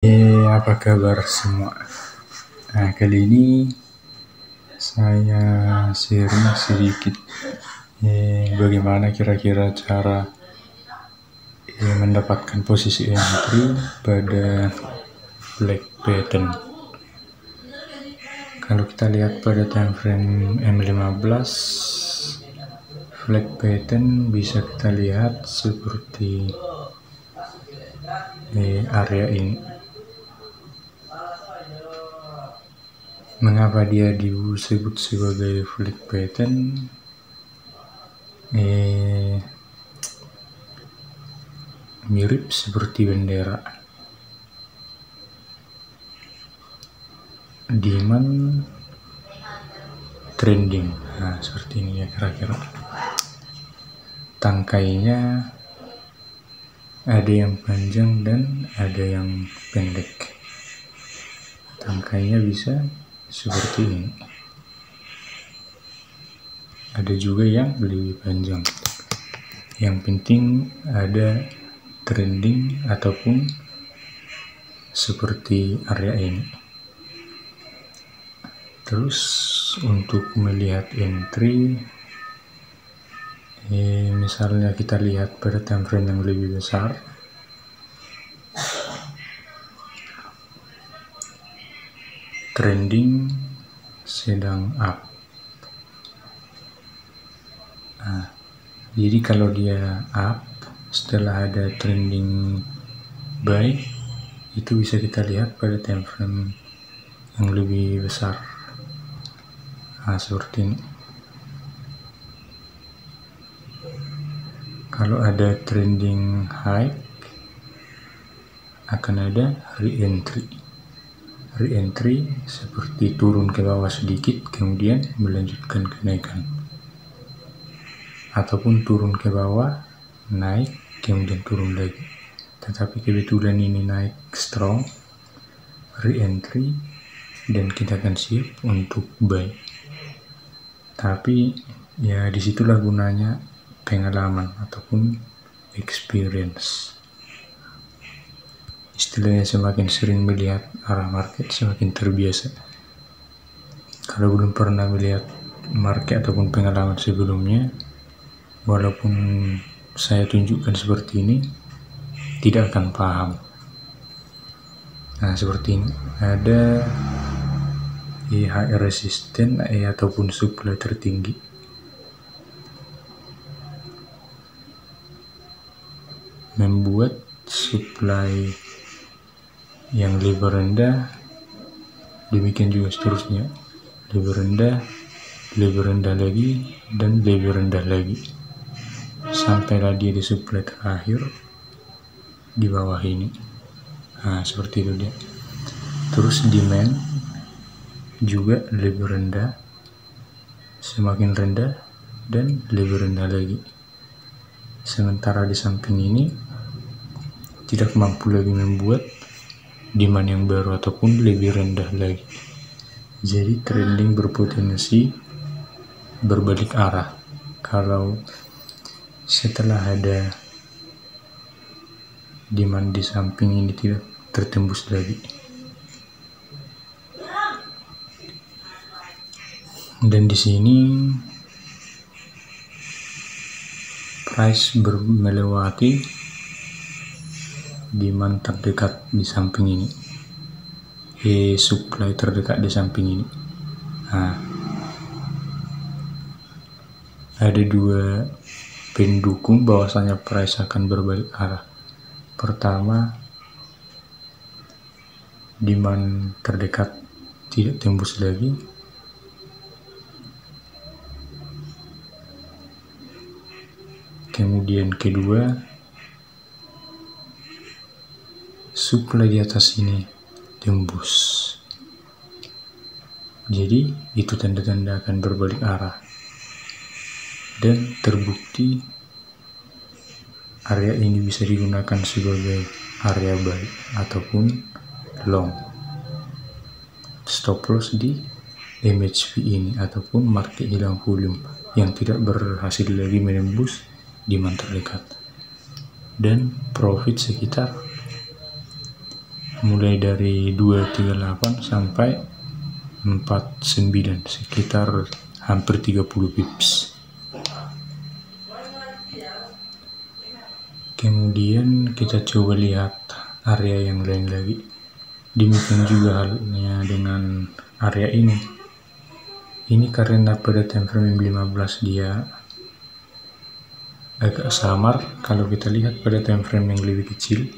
Apa kabar semua? Nah, kali ini saya sharing sedikit bagaimana kira-kira cara mendapatkan posisi entry pada black pattern. Kalau kita lihat pada time frame M15, black pattern bisa kita lihat seperti area ini. Mengapa dia disebut sebagai flag pattern? Mirip seperti bendera. Demand trending. Nah, seperti ini ya kira-kira. Tangkainya ada yang panjang dan ada yang pendek. Tangkainya bisa seperti ini. Ada juga yang lebih panjang. Yang penting ada trending ataupun seperti area ini. Terus untuk melihat entry, misalnya kita lihat pada time frame yang lebih besar. Trending sedang up. Nah, jadi kalau dia up setelah ada trending buy, itu bisa kita lihat pada time frame yang lebih besar. Nah, seperti ini. Kalau ada trending high, akan ada re-entry. Re-entry seperti turun ke bawah sedikit, kemudian melanjutkan kenaikan. Ataupun turun ke bawah, naik, kemudian turun lagi. Tetapi kebetulan ini naik strong, re-entry, dan kita akan siap untuk buy. Tapi ya disitulah gunanya pengalaman ataupun experience. Istilahnya semakin sering melihat arah market, semakin terbiasa. Kalau belum pernah melihat market ataupun pengalaman sebelumnya, walaupun saya tunjukkan seperti ini, tidak akan paham. Nah, seperti ini. Ada high resistance ataupun supply tertinggi. Membuat supply yang lebih rendah, demikian juga seterusnya. Lebih rendah lagi, dan lebih rendah lagi. Sampailah dia di supply terakhir di bawah ini. Nah, seperti itu dia. Terus demand juga lebih rendah, semakin rendah, dan lebih rendah lagi. Sementara di samping ini tidak mampu lagi membuat demand yang baru ataupun lebih rendah lagi. Jadi trending berpotensi berbalik arah kalau setelah ada demand di samping ini tidak tertembus lagi. Dan di sini price melewati demand terdekat di samping ini, supply terdekat di samping ini. Nah, ada dua pendukung bahwasanya price akan berbalik arah. Pertama, demand terdekat tidak tembus lagi. Kemudian kedua, supply di atas ini tembus. Jadi itu tanda-tanda akan berbalik arah. Dan terbukti area ini bisa digunakan sebagai area buy ataupun long. Stop loss di MHV ini ataupun market hilang volume yang tidak berhasil lagi menembus demand terdekat. Dan profit sekitar mulai dari 238 sampai 49, sekitar hampir 30 pips. Kemudian kita coba lihat area yang lain lagi. Demikian juga halnya dengan area ini. Ini karena pada time frame 15 dia agak samar. Kalau kita lihat pada time frame yang lebih kecil,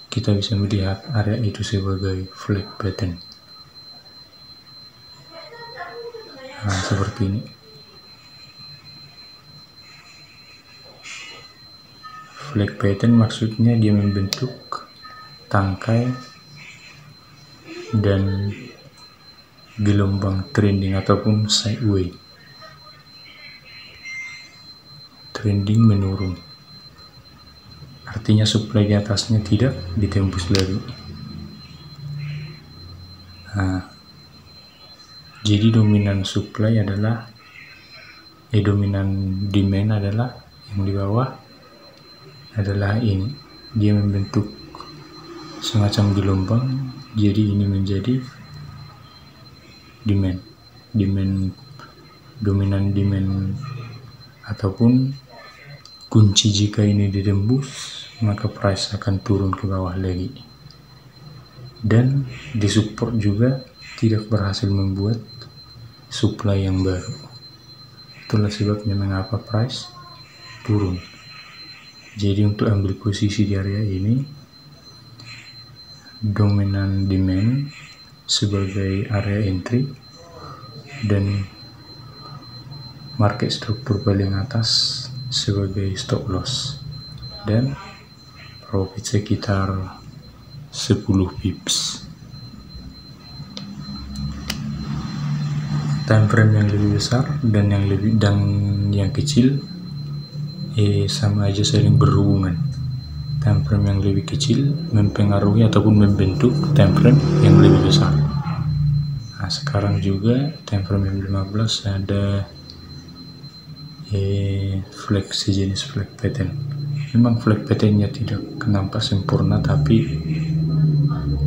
kita bisa melihat area itu sebagai flag pattern. Nah, seperti ini. Flag pattern maksudnya dia membentuk tangkai dan gelombang trending ataupun sideway. Trending menurun. Artinya supply di atasnya tidak ditembus lagi. Nah, jadi dominan supply adalah dominan demand adalah yang di bawah adalah ini. Dia membentuk semacam gelombang, jadi ini menjadi dominan demand ataupun kunci. Jika ini ditembus, maka price akan turun ke bawah lagi, dan disupport juga tidak berhasil membuat supply yang baru. Itulah sebabnya mengapa price turun. Jadi untuk ambil posisi di area ini, dominan demand sebagai area entry dan market struktur paling atas sebagai stop loss, dan profit sekitar 10 pips. Time frame yang lebih besar dan yang kecil sama aja saling berhubungan. Time frame yang lebih kecil mempengaruhi ataupun membentuk time frame yang lebih besar. Nah, sekarang juga time frame yang 15 ada flag sejenis flag pattern. Memang flag patternnya tidak nampak sempurna, tapi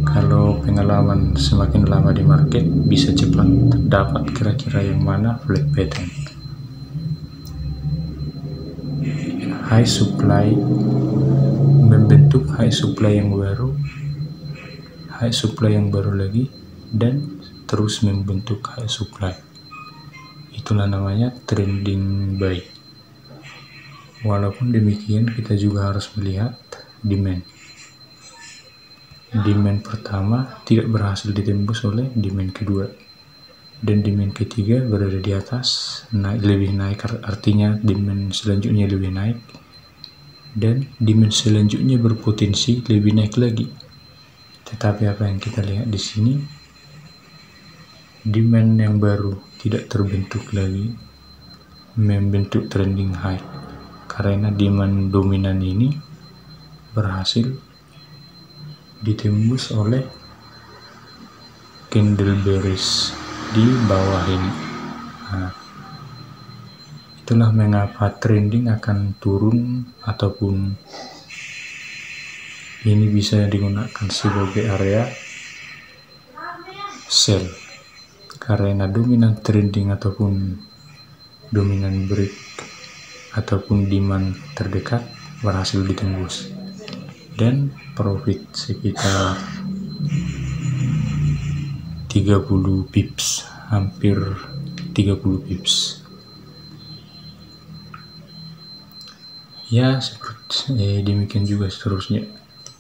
kalau pengalaman semakin lama di market bisa cepat dapat kira-kira yang mana flag pattern. High supply membentuk high supply yang baru lagi, dan terus membentuk high supply. Itulah namanya trending buy. Walaupun demikian, kita juga harus melihat demand. Demand pertama tidak berhasil ditembus oleh demand kedua, dan demand ketiga berada di atas, lebih naik, artinya demand selanjutnya lebih naik, dan demand selanjutnya berpotensi lebih naik lagi. Tetapi apa yang kita lihat di sini, demand yang baru tidak terbentuk lagi membentuk trending high, karena demand dominan ini berhasil ditembus oleh candle bearish di bawah ini. Nah, itulah mengapa trending akan turun ataupun ini bisa digunakan sebagai area sell, karena dominan trending ataupun dominan break ataupun demand terdekat berhasil ditembus, dan profit sekitar 30 pips, hampir 30 pips. Ya, seperti demikian juga seterusnya.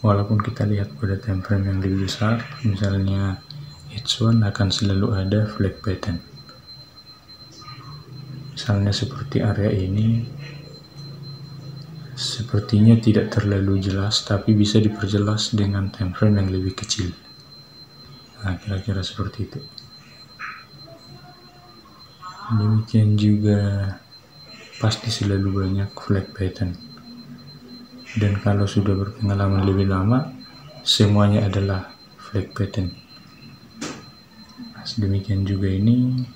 Walaupun kita lihat pada time frame yang lebih besar, misalnya H1 akan selalu ada flag pattern. Misalnya seperti area ini, sepertinya tidak terlalu jelas, tapi bisa diperjelas dengan time frame yang lebih kecil. Nah, kira-kira seperti itu. Demikian juga pasti selalu banyak flag pattern. Dan kalau sudah berpengalaman lebih lama, semuanya adalah flag pattern. Nah, demikian juga ini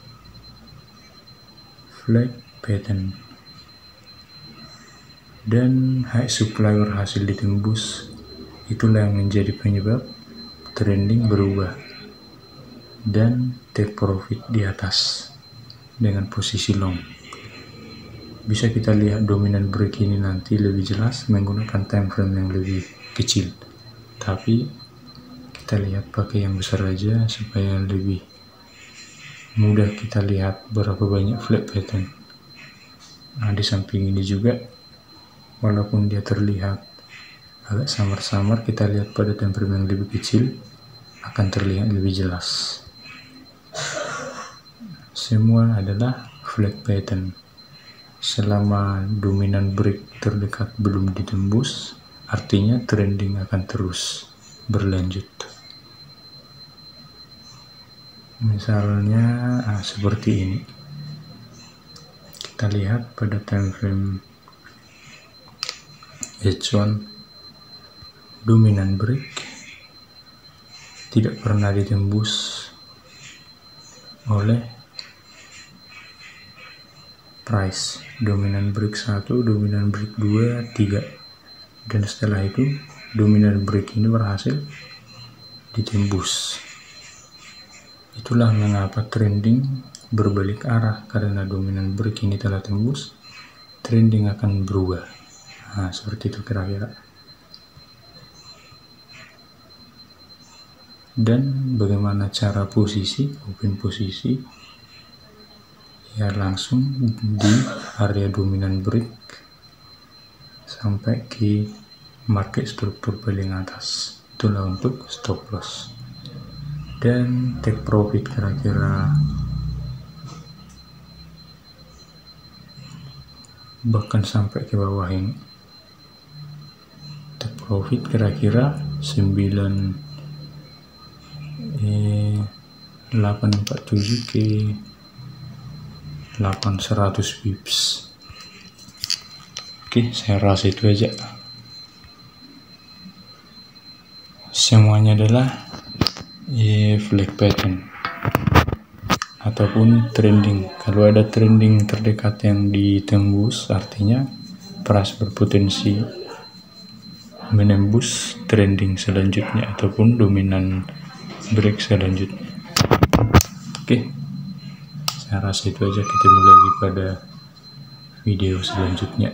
flag pattern. Dan high supply berhasil ditembus. Itulah yang menjadi penyebab trending berubah dan take profit di atas dengan posisi long. Bisa kita lihat dominant break ini nanti lebih jelas menggunakan time frame yang lebih kecil, tapi kita lihat pakai yang besar aja supaya lebih mudah kita lihat berapa banyak flag pattern. Nah, di samping ini juga walaupun dia terlihat agak samar-samar, kita lihat pada time frame yang lebih kecil akan terlihat lebih jelas. Semua adalah flag pattern. Selama dominant break terdekat belum ditembus, artinya trending akan terus berlanjut. Misalnya seperti ini. Kita lihat pada time frame H1 dominant break tidak pernah ditembus oleh price. Dominant break 1, dominant break 2, 3, dan setelah itu dominant break ini berhasil ditembus. Itulah mengapa trending berbalik arah, karena dominant break ini telah tembus, trending akan berubah. Nah, seperti itu kira-kira. Dan bagaimana cara posisi, open posisi, ya langsung di area dominant break sampai ke market struktur paling atas. Itulah untuk stop loss. Dan take profit kira-kira bahkan sampai ke bawah ini. Take profit kira-kira 847 ke 800 pips. Oke, saya rasa itu aja. Semuanya adalah flag pattern ataupun trending. Kalau ada trending terdekat yang ditembus, artinya price berpotensi menembus trending selanjutnya ataupun dominan break selanjutnya. Oke, saya rasa itu aja. Ketemu lagi pada video selanjutnya.